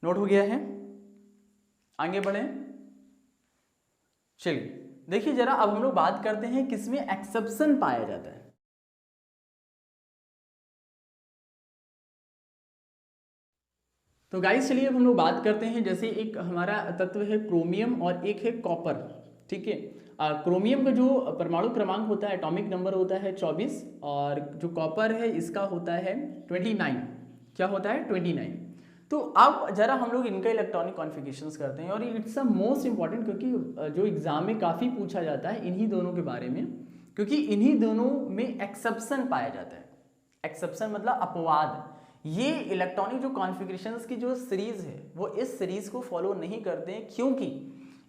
नोट हो गया है, आगे बढ़ें। चलिए देखिए जरा, अब हम लोग बात करते हैं किसमें एक्सेप्शन पाया जाता है। तो गाइस चलिए अब हम लोग बात करते हैं, जैसे एक हमारा तत्व है क्रोमियम और एक है कॉपर, ठीक है। क्रोमियम का जो परमाणु क्रमांक होता है, एटॉमिक नंबर होता है 24, और जो कॉपर है इसका होता है 29। क्या होता है, 29। तो अब जरा हम लोग इनका इलेक्ट्रॉनिक कॉन्फ़िगरेशंस करते हैं, और इट्स अ मोस्ट इंपॉर्टेंट, क्योंकि जो एग्जाम में काफ़ी पूछा जाता है इन्हीं दोनों के बारे में, क्योंकि इन्हीं दोनों में एक्सेप्शन पाया जाता है। एक्सेप्शन मतलब अपवाद। ये इलेक्ट्रॉनिक जो कॉन्फ़िगरेशंस की जो सीरीज है वो इस सीरीज को फॉलो नहीं करते हैं, क्योंकि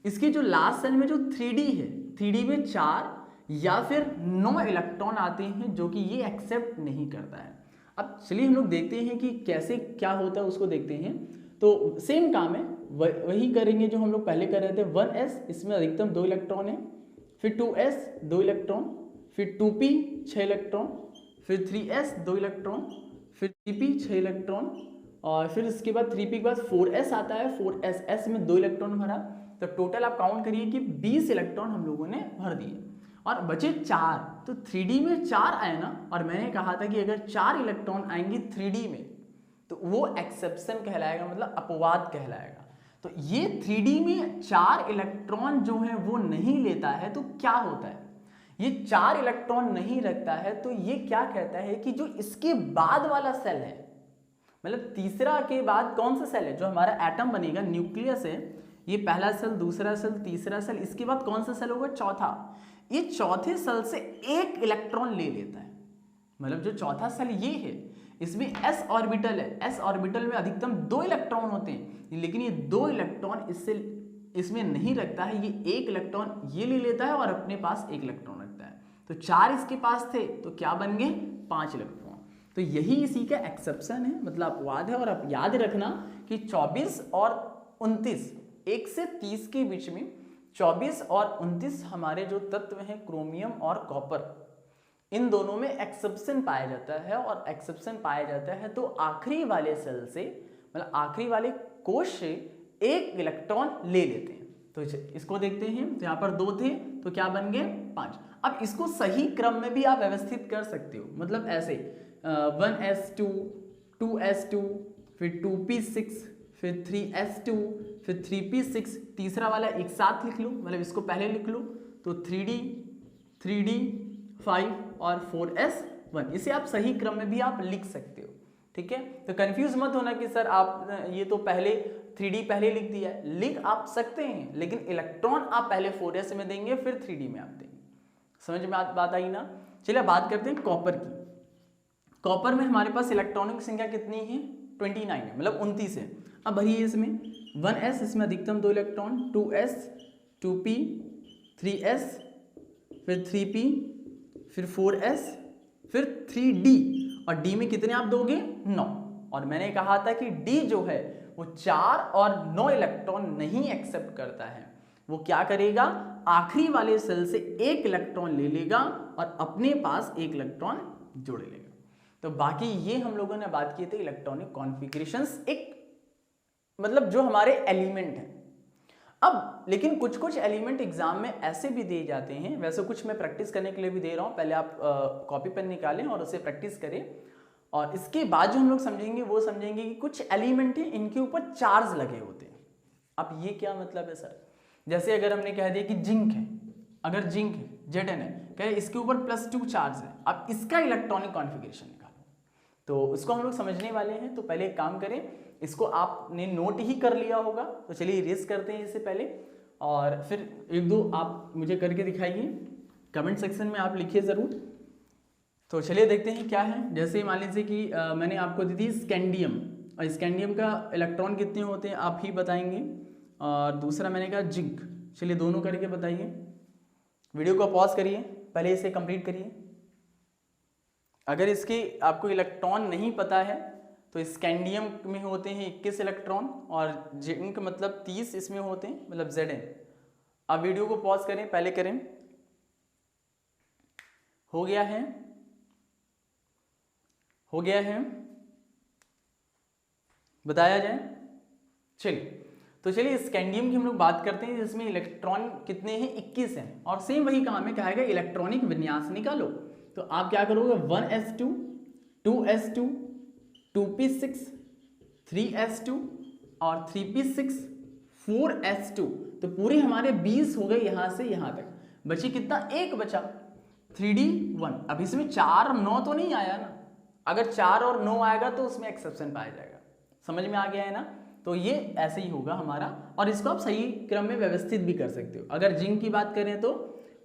इसकी जो लास्ट सेल में जो 3D है, 3D में 4 या फिर 9 इलेक्ट्रॉन आते हैं, जो कि ये एक्सेप्ट नहीं करता है। अब चलिए हम लोग देखते हैं कि कैसे क्या होता है, उसको देखते हैं। तो सेम काम है, वही करेंगे जो हम लोग पहले कर रहे थे। 1s, इसमें अधिकतम 2 इलेक्ट्रॉन है, फिर 2s 2 इलेक्ट्रॉन, फिर 2p 6 इलेक्ट्रॉन, फिर 3s 2 इलेक्ट्रॉन, फिर 3p 6 इलेक्ट्रॉन, और फिर इसके बाद 3p के बाद 4s आता है, 4s में 2 इलेक्ट्रॉन भरा। तो टोटल आप काउंट करिए कि 20 इलेक्ट्रॉन हम लोगों ने भर दिए, और बचे 4। तो 3D में 4 आए ना, और मैंने कहा था कि अगर 4 इलेक्ट्रॉन आएंगे 3D में तो वो एक्सेप्शन कहलाएगा, मतलब अपवाद कहलाएगा। तो ये 3D में 4 इलेक्ट्रॉन जो है वो नहीं लेता है, तो क्या होता है, ये 4 इलेक्ट्रॉन नहीं रखता है, तो ये क्या कहता है कि जो इसके बाद वाला सेल है, मतलब तीसरा के बाद कौन सा सेल है, जो हमारा एटम बनेगा, न्यूक्लियस है, ये पहला सेल, दूसरा सेल, तीसरा सेल, इसके बाद कौन सा सेल होगा, चौथा। ये चौथे सेल से 1 इलेक्ट्रॉन ले लेता है, मतलब जो चौथा सेल ये है, इसमें s ऑर्बिटल है, s ऑर्बिटल में अधिकतम 2 इलेक्ट्रॉन होते हैं, लेकिन ये 2 इलेक्ट्रॉन इसमें नहीं रखता है, ये 1 इलेक्ट्रॉन ये ले लेता है और अपने पास 1 इलेक्ट्रॉन रखता है। तो तो 4 इसके पास थे तो क्या बन गए 5 इलेक्ट्रॉन। तो यही इसी का एक्सेप्शन है, मतलब अपवाद है। और अब याद रखना कि 24 और 29, 1 से 30 के बीच में 24 और 29 हमारे जो तत्व हैं क्रोमियम और कॉपर, इन दोनों में एक्सेप्शन पाया जाता है। और एक्सेप्शन पाया जाता है तो आखिरी वाले सेल से, मतलब आखिरी वाले कोश से एक इलेक्ट्रॉन ले लेते हैं। तो इसको देखते हैं, तो यहाँ पर 2 थे तो क्या बन गए 5। अब इसको सही क्रम में भी आप व्यवस्थित कर सकते हो, मतलब ऐसे 1s2, 2s2, फिर 2p6, फिर 3s2, फिर 3p6, तीसरा वाला एक साथ लिख लो, मतलब इसको पहले लिख लो। तो 3d, 3d, 5 और 4s1, इसे आप सही क्रम में भी आप लिख सकते हो। ठीक है, तो कंफ्यूज मत होना कि सर आप ये तो पहले 3d पहले लिख दिया है। लिख आप सकते हैं, लेकिन इलेक्ट्रॉन आप पहले 4s में देंगे फिर 3d में आप देंगे। समझ में बात आई ना। चलिए बात करते हैं कॉपर की। कॉपर में हमारे पास इलेक्ट्रॉनों की संख्या कितनी है 29 है, मतलब 29 है। अब भरिए इसमें 1s, इसमें अधिकतम 2 इलेक्ट्रॉन, 2s, 2p, 3s, फिर 3p, फिर 4s, फिर 3d, और d में कितने आप दोगे 9। और मैंने कहा था कि d जो है वो 4 और 9 इलेक्ट्रॉन नहीं एक्सेप्ट करता है। वो क्या करेगा, आखिरी वाले सेल से एक इलेक्ट्रॉन ले लेगा और अपने पास एक इलेक्ट्रॉन जोड़ लेगा। तो बाकी ये हम लोगों ने बात की थी इलेक्ट्रॉनिक कॉन्फ़िगरेशंस, एक मतलब जो हमारे एलिमेंट हैं। अब लेकिन कुछ कुछ एलिमेंट एग्जाम में ऐसे भी दिए जाते हैं, वैसे कुछ मैं प्रैक्टिस करने के लिए भी दे रहा हूँ। पहले आप कॉपी पेन निकालें और उसे प्रैक्टिस करें, और इसके बाद जो हम लोग समझेंगे वो समझेंगे कि कुछ एलिमेंट हैं इनके ऊपर चार्ज लगे होते हैं। अब ये क्या मतलब है सर, जैसे अगर हमने कह दिया कि जिंक है, अगर जिंक है Zn है, कह इसके ऊपर +2 चार्ज है, अब इसका इलेक्ट्रॉनिक कॉन्फ़िगरेशन निकालो। तो इसको हम लोग समझने वाले हैं। तो पहले एक काम करें, इसको आपने नोट ही कर लिया होगा, तो चलिए रेस करते हैं इससे पहले, और फिर 1-2 आप मुझे करके दिखाइए, कमेंट सेक्शन में आप लिखिए ज़रूर। तो चलिए देखते हैं क्या है। जैसे मान लीजिए कि मैंने आपको दी थी स्कैंडियम, और स्कैंडियम का इलेक्ट्रॉन कितने होते हैं आप ही बताएंगे, और दूसरा मैंने कहा जिंक। चलिए दोनों करके बताइए। वीडियो को पॉज करिए, पहले इसे कंप्लीट करिए। अगर इसके आपको इलेक्ट्रॉन नहीं पता है तो स्कैंडियम में होते हैं 21 इलेक्ट्रॉन, और जिंक मतलब 30 इसमें होते हैं, मतलब Zn। अब वीडियो को पॉज करें, पहले करें। हो गया है, हो गया है, बताया जाए। चलिए तो चलिए स्कैंडियम की हम लोग बात करते हैं, जिसमें इलेक्ट्रॉन कितने हैं 21 हैं, और सेम वही काम है, कहेगा इलेक्ट्रॉनिक विन्यास निकालो। तो आप क्या करोगे 1s2, 2s2, 2p6, 3s2 और 3p6, 4s2। तो पूरे हमारे 20 हो गए यहां से यहां तक। बची कितना, एक बचा 3d1। अब इसमें 4 और 9 तो नहीं आया ना, अगर 4 और 9 आएगा तो उसमें एक्सेप्शन पाया जाएगा। समझ में आ गया है ना। तो ये ऐसे ही होगा हमारा, और इसको आप सही क्रम में व्यवस्थित भी कर सकते हो। अगर जिंक की बात करें तो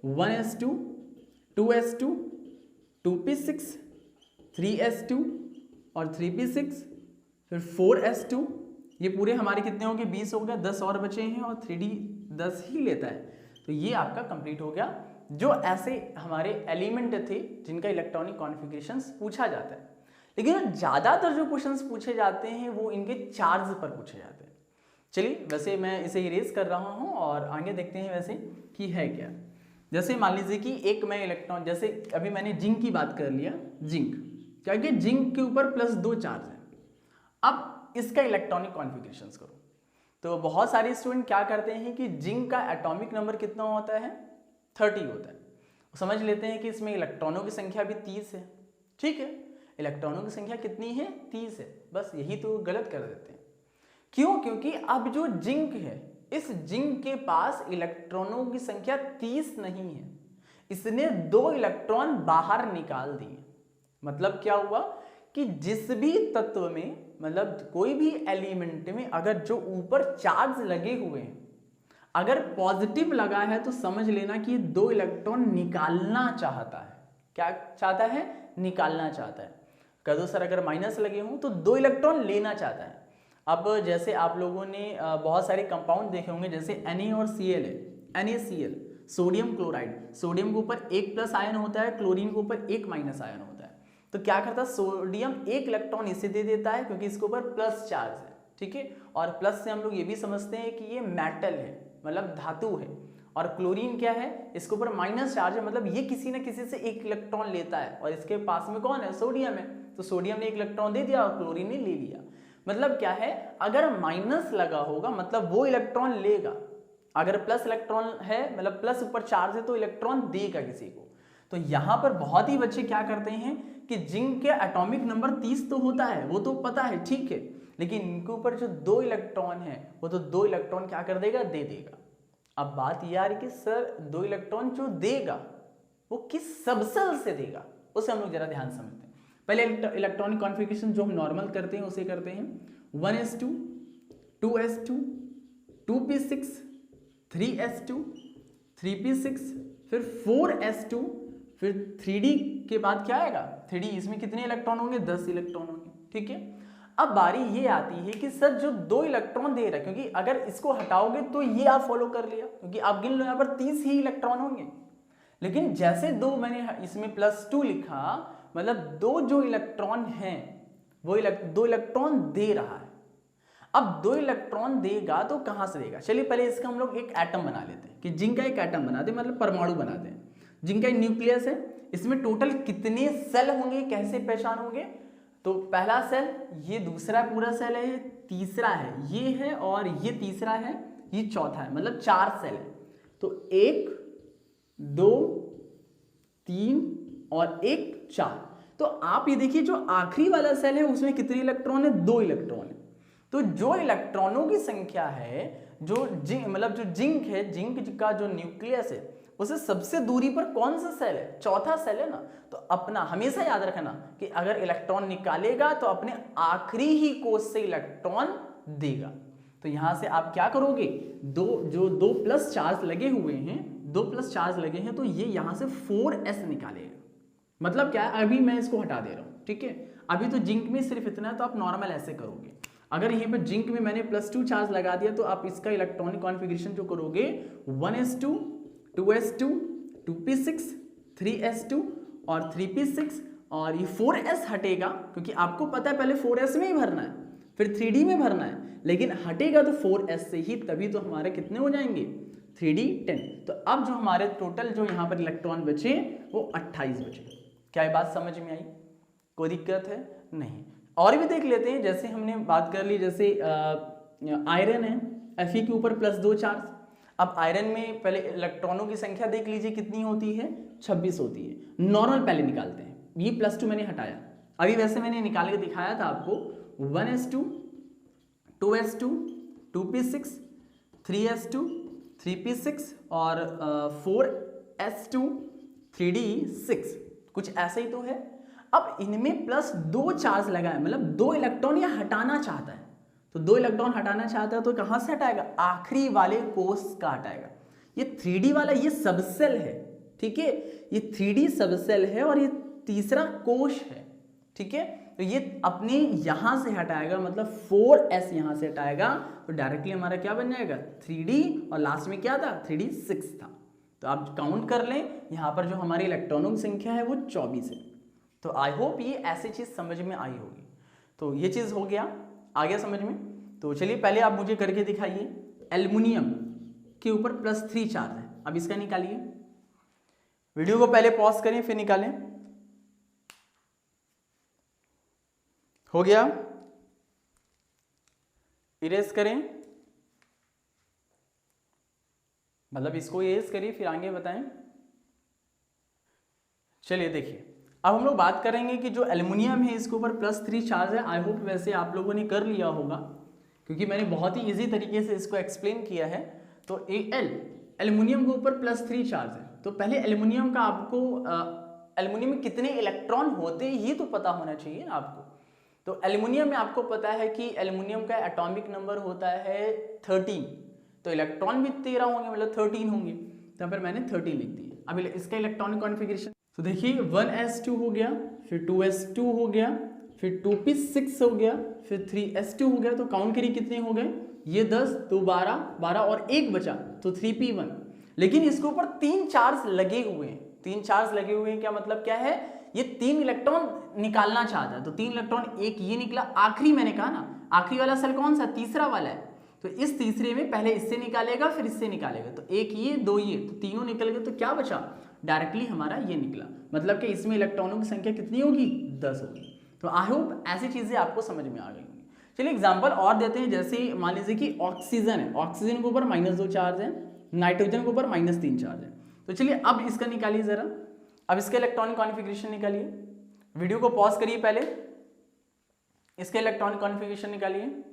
1s2, 2s2, 2p6, 3s2 और 3p6, फिर 4s2। ये पूरे हमारे कितने हो गए 20 हो गए, 10 और बचे हैं, और 3d 10 ही लेता है। तो ये आपका कंप्लीट हो गया। जो ऐसे हमारे एलिमेंट थे जिनका इलेक्ट्रॉनिक कॉन्फ़िगरेशंस पूछा जाता है, लेकिन ज़्यादातर जो क्वेश्चंस पूछे जाते हैं वो इनके चार्ज पर पूछे जाते हैं। चलिए वैसे मैं इसे इरेज कर रहा हूँ और आगे देखते हैं वैसे कि है क्या। जैसे मान लीजिए कि एक मैं इलेक्ट्रॉन, जैसे अभी मैंने जिंक की बात कर लिया, जिंक क्या कि जिंक के ऊपर +2 चार्ज है। अब इसका इलेक्ट्रॉनिक कॉन्फ़िगरेशंस करो। तो बहुत सारे स्टूडेंट क्या करते हैं कि जिंक का एटॉमिक नंबर कितना होता है 30 होता है। समझ लेते हैं कि इसमें इलेक्ट्रॉनों की संख्या भी 30 है। ठीक है, इलेक्ट्रॉनों की संख्या कितनी है 30 है, बस यही तो गलत कर देते हैं। क्यों, क्योंकि अब जो जिंक है, इस जिंक के पास इलेक्ट्रॉनों की संख्या 30 नहीं है, इसने 2 इलेक्ट्रॉन बाहर निकाल दिए। मतलब क्या हुआ कि जिस भी तत्व में, मतलब कोई भी एलिमेंट में अगर जो ऊपर चार्ज लगे हुए हैं, अगर पॉजिटिव लगा है तो समझ लेना कि 2 इलेक्ट्रॉन निकालना चाहता है। क्या चाहता है, निकालना चाहता है। कह दो सर अगर माइनस लगे हों तो 2 इलेक्ट्रॉन लेना चाहता है। अब जैसे आप लोगों ने बहुत सारे कंपाउंड देखे होंगे, जैसे Na और Cl है, NaCl, सोडियम क्लोराइड, सोडियम के ऊपर एक प्लस आयन होता है, क्लोरीन के ऊपर एक माइनस आयन होता है। तो क्या करता है, सोडियम एक इलेक्ट्रॉन इसे दे देता है क्योंकि इसके ऊपर प्लस चार्ज है, ठीक है। और प्लस से हम लोग ये भी समझते हैं कि ये मेटल है, मतलब धातु है। और क्लोरीन क्या है, इसके ऊपर माइनस चार्ज है, मतलब ये किसी न किसी से एक इलेक्ट्रॉन लेता है और इसके पास में कौन है, सोडियम है। तो सोडियम ने एक इलेक्ट्रॉन दे दिया और क्लोरीन ने ले लिया। मतलब क्या है, अगर माइनस लगा होगा मतलब वो इलेक्ट्रॉन लेगा, अगर प्लस इलेक्ट्रॉन है मतलब प्लस ऊपर चार्ज है तो इलेक्ट्रॉन देगा किसी को। तो यहां पर बहुत ही बच्चे क्या करते हैं कि जिंक के एटॉमिक नंबर 30 तो होता है, वो तो पता है, ठीक है, लेकिन इनके ऊपर जो 2 इलेक्ट्रॉन है वो तो 2 इलेक्ट्रॉन क्या कर देगा, दे देगा। अब बात यह आ रही कि सर 2 इलेक्ट्रॉन जो देगा वो किस सबसेल से देगा, उसे हम लोग जरा ध्यान समझते हैं। पहले इलेक्ट्रॉनिक कॉन्फ़िगरेशन जो हम नॉर्मल करते हैं उसे करते हैं 1s2 2s2 2p6 3s2 3p6 फिर 4s2 फिर 3d के बाद क्या आएगा 3d, इसमें कितने इलेक्ट्रॉन होंगे, 10 इलेक्ट्रॉन होंगे, ठीक है। अब बारी ये आती है कि सर जो 2 इलेक्ट्रॉन दे रहा है, क्योंकि अगर इसको हटाओगे तो ये आप फॉलो कर लिया, क्योंकि आप गिन लो यहाँ पर 30 ही इलेक्ट्रॉन होंगे, लेकिन जैसे 2 मैंने इसमें +2 लिखा, मतलब 2 जो इलेक्ट्रॉन हैं वो 2 इलेक्ट्रॉन दे रहा है। अब 2 इलेक्ट्रॉन देगा तो कहां से देगा, चलिए पहले इसका हम लोग एक एटम बना लेते हैं कि जिंक का एक एटम बनाते हैं, मतलब परमाणु बनाते हैं। जिंक का न्यूक्लियस है, इसमें टोटल कितने सेल होंगे, कैसे पहचान होंगे, तो पहला सेल, ये दूसरा पूरा सेल है, ये तीसरा है, ये है और ये तीसरा है, ये चौथा है, मतलब 4 सेल है। तो 1 2 3 और 1 4। तो आप ये देखिए जो आखिरी वाला सेल है उसमें कितने इलेक्ट्रॉन है, 2 इलेक्ट्रॉन है। तो जो इलेक्ट्रॉनों की संख्या है, जो मतलब जो जिंक है, जिंक का जो न्यूक्लियस है उसे सबसे दूरी पर कौन सा सेल है, चौथा सेल है ना। तो अपना हमेशा याद रखना कि अगर इलेक्ट्रॉन निकालेगा तो अपने आखिरी ही कोष से इलेक्ट्रॉन देगा। तो यहां से आप क्या करोगे, जो 2 प्लस चार्ज लगे हुए हैं, 2 प्लस चार्ज लगे हैं, तो ये यहां से 4s निकालेगा। मतलब क्या है, अभी मैं इसको हटा दे रहा हूं, ठीक है। अभी तो जिंक में सिर्फ इतना है, तो आप नॉर्मल ऐसे करोगे। अगर यहीं पे जिंक में मैंने +2 चार्ज लगा दिया तो आप इसका इलेक्ट्रॉनिक कॉन्फ़िगरेशन जो करोगे 1s2 2s2 2p6 3s2 और 3p6 और ये 4s हटेगा, क्योंकि आपको पता है पहले 4s में ही भरना है फिर 3d में भरना है, लेकिन हटेगा तो 4s से ही, तभी तो हमारे कितने हो जाएंगे 3d 10। तो अब जो हमारे टोटल जो यहाँ पर इलेक्ट्रॉन बचे वो 28 बचे। क्या ये बात समझ में आई, कोई दिक्कत है नहीं। और भी देख लेते हैं, जैसे हमने बात कर ली, जैसे आयरन है, Fe के ऊपर +2 चार्ज। अब आयरन में पहले इलेक्ट्रॉनों की संख्या देख लीजिए कितनी होती है, 26 होती है। नॉर्मल पहले निकालते हैं, ये +2 मैंने हटाया, अभी वैसे मैंने निकाल के दिखाया था आपको 1s2 2s2 2p6 3s2 3p6 और 4s2 3d6, कुछ ऐसे ही तो है। अब इनमें +2 चार्ज लगा है, मतलब 2 इलेक्ट्रॉन ये हटाना चाहता है, तो 2 इलेक्ट्रॉन हटाना चाहता है तो कहां से हटाएगा, आखिरी वाले कोष का हटाएगा। ये 3d वाला ये सबसेल है, ठीक है, ये 3d सबसेल है और ये तीसरा कोष है, ठीक है। तो ये अपने यहां से हटाएगा, मतलब 4s यहां से हटाएगा, तो डायरेक्टली हमारा क्या बन जाएगा 3d और लास्ट में क्या था 3d6 था। तो आप काउंट कर लें, यहां पर जो हमारी इलेक्ट्रॉनों की संख्या है वो 24 है। तो आई होप ये ऐसी चीज समझ में आई होगी। तो ये चीज हो गया, आ गया समझ में। तो चलिए पहले आप मुझे करके दिखाइए, एल्युमिनियम के ऊपर +3 चार्ज है, अब इसका निकालिए। वीडियो को पहले पॉज करें फिर निकालें। हो गया, इरेज करें, मतलब इसको इरेज करिए फिर आगे बताएं। चलिए देखिए, अब हम लोग बात करेंगे कि जो एल्युमिनियम है इसके ऊपर +3 चार्ज है। आई होप वैसे आप लोगों ने कर लिया होगा, क्योंकि मैंने बहुत ही इजी तरीके से इसको एक्सप्लेन किया है। तो एल्युमिनियम के ऊपर +3 चार्ज है, तो पहले एल्युमिनियम का आपको एल्युमिनियम में कितने इलेक्ट्रॉन होते हैं ये तो पता होना चाहिए आपको। तो एल्युमिनियम में आपको पता है कि एल्युमिनियम का एटॉमिक नंबर होता है 13, तो इलेक्ट्रॉन भी 13 होंगे, मतलब 13 होंगे, तो यहाँ पर मैंने 13 लिख दिया। अब इसका इलेक्ट्रॉनिक कॉन्फ़िगरेशन तो देखिए 1s2 हो गया, फिर 2s2 हो गया, फिर 2p6 हो गया, फिर 3s2 हो गया। तो काउंट करिए कितने हो गए, ये 10 तो 12 और 1 बचा तो 3p1। लेकिन इसके ऊपर 3 चार्ज लगे हुए हैं। 3 चार्ज लगे हुए हैं, क्या मतलब क्या है, ये 3 इलेक्ट्रॉन निकालना चाहता है। तो 3 इलेक्ट्रॉन, एक ये निकला, आखिरी मैंने कहा ना, आखिरी वाला सेल कौन सा, तीसरा वाला है। तो इस तीसरे में पहले इससे निकालेगा फिर इससे निकालेगा, तो एक ये दो ये, तो तीनों निकल गए, तो क्या बचा, डायरेक्टली हमारा ये निकला। मतलब कि इसमें इलेक्ट्रॉनों की संख्या कितनी होगी, 10 होगी। तो आई होप ऐसी चीजें आपको समझ में आ गई होंगी। चलिए एग्जांपल और देते हैं, जैसे मान लीजिए कि ऑक्सीजन है, ऑक्सीजन के ऊपर -2 चार्ज है, नाइट्रोजन के ऊपर -3 चार्ज है। तो चलिए अब इसका निकालिए जरा, अब इसके इलेक्ट्रॉनिक कॉन्फ़िगरेशन निकालिए। वीडियो को पॉज करिए, पहले इसके इलेक्ट्रॉनिक कॉन्फ़िगरेशन निकालिए।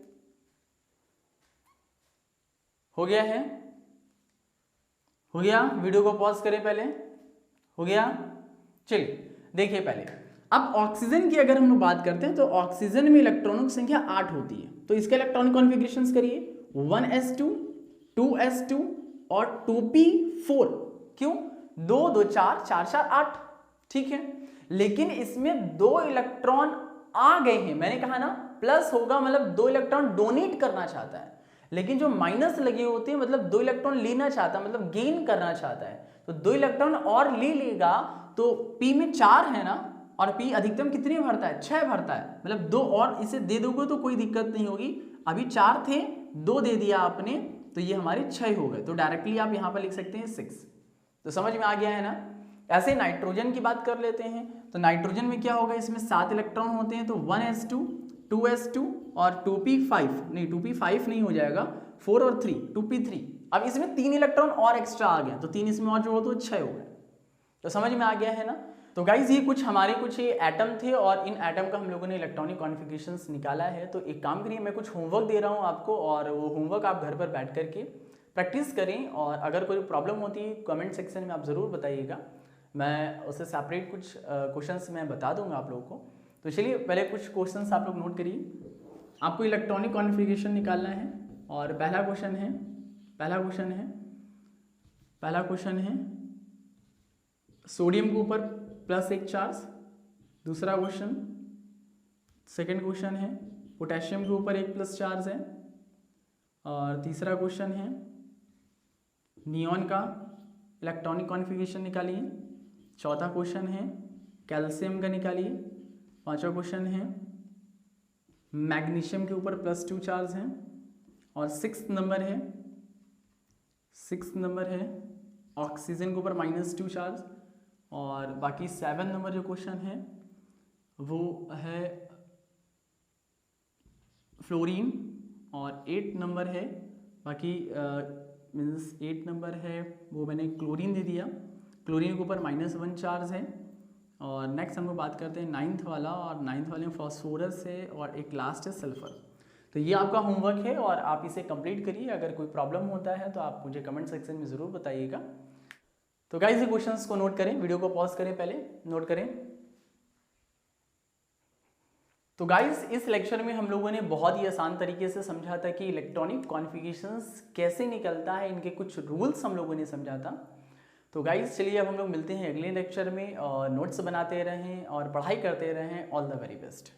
हो गया है, हो गया, वीडियो को पॉज करें पहले, हो गया। चलिए देखिए पहले, अब ऑक्सीजन की अगर हम लोग बात करते हैं तो ऑक्सीजन में इलेक्ट्रॉनों की संख्या 8 होती है। तो इसके इलेक्ट्रॉनिक कॉन्फ़िगरेशंस करिए, 1s2, 2s2 और 2p4। क्यों, 2 2 4 4 4 8, ठीक है। लेकिन इसमें 2 इलेक्ट्रॉन आ गए हैं, मैंने कहा ना प्लस होगा मतलब 2 इलेक्ट्रॉन डोनेट करना चाहता है, लेकिन जो माइनस लगे होते हैं मतलब 2 इलेक्ट्रॉन लेना चाहता है, मतलब गेन करना चाहता है। तो 2 इलेक्ट्रॉन और ले लेगा, तो p में 4 है ना, और p अधिकतम कितने भरता है, 6 भरता है, मतलब 2 और इसे दे दोगे तो कोई दिक्कत नहीं होगी। अभी 4 थे, 2 दे दिया आपने, तो ये हमारे 6 हो गए। तो डायरेक्टली आप यहाँ पर लिख सकते हैं 6। तो समझ में आ गया है ना। ऐसे नाइट्रोजन की बात कर लेते हैं, तो नाइट्रोजन में क्या होगा, इसमें 7 इलेक्ट्रॉन होते हैं, तो 1s2, 2s2 और 2p5, नहीं 2p5 नहीं हो जाएगा, 4 और 3, 2p3। अब इसमें 3 इलेक्ट्रॉन और एक्स्ट्रा आ गया, तो 3 इसमें और जोड़ो तो 6 हो गए। तो समझ में आ गया है ना। तो गाइज ये कुछ ये एटम थे, और इन एटम का हम लोगों ने इलेक्ट्रॉनिक कॉन्फ़िगरेशंस निकाला है। तो एक काम करिए, मैं कुछ होमवर्क दे रहा हूँ आपको, और वो होमवर्क आप घर पर बैठ करके प्रैक्टिस करें, और अगर कोई प्रॉब्लम होती है कमेंट सेक्शन में आप ज़रूर बताइएगा, मैं उससे सेपरेट कुछ क्वेश्चंस मैं बता दूंगा आप लोगों को। तो चलिए पहले कुछ क्वेश्चंस आप लोग नोट करिए। आपको इलेक्ट्रॉनिक कॉन्फ़िगरेशन निकालना है, और पहला क्वेश्चन है सोडियम के ऊपर +1 चार्ज। दूसरा क्वेश्चन, सेकेंड क्वेश्चन है पोटेशियम के ऊपर 1+ चार्ज है। और तीसरा क्वेश्चन है नियॉन का इलेक्ट्रॉनिक कॉन्फ़िगरेशन निकालिए। चौथा क्वेश्चन है कैल्शियम का निकालिए। पांचवा क्वेश्चन है मैग्नीशियम के ऊपर +2 चार्ज है। और 6th नंबर है ऑक्सीजन के ऊपर -2 चार्ज। और बाकी 7 नंबर जो क्वेश्चन है वो है फ्लोरीन। और 8 नंबर है, बाकी मीन्स 8 नंबर है वो मैंने क्लोरीन दे दिया, क्लोरीन के ऊपर -1 चार्ज है। और नेक्स्ट हम लोग बात करते हैं 9th वाला, और 9th वाले में फॉस्फोरस है, और एक लास्ट है सल्फर। तो ये आपका होमवर्क है, और आप इसे कंप्लीट करिए। अगर कोई प्रॉब्लम होता है तो आप मुझे कमेंट सेक्शन में ज़रूर बताइएगा। तो गाइस ये क्वेश्चंस को नोट करें, वीडियो को पॉज करें, पहले नोट करें। तो गाइस इस लेक्चर में हम लोगों ने बहुत ही आसान तरीके से समझा था कि इलेक्ट्रॉनिक कॉन्फ़िगरेशंस कैसे निकलता है, इनके कुछ रूल्स हम लोगों ने समझा था। तो गाइस चलिए अब हम लोग मिलते हैं अगले लेक्चर में, और नोट्स बनाते रहें और पढ़ाई करते रहें। All the very best.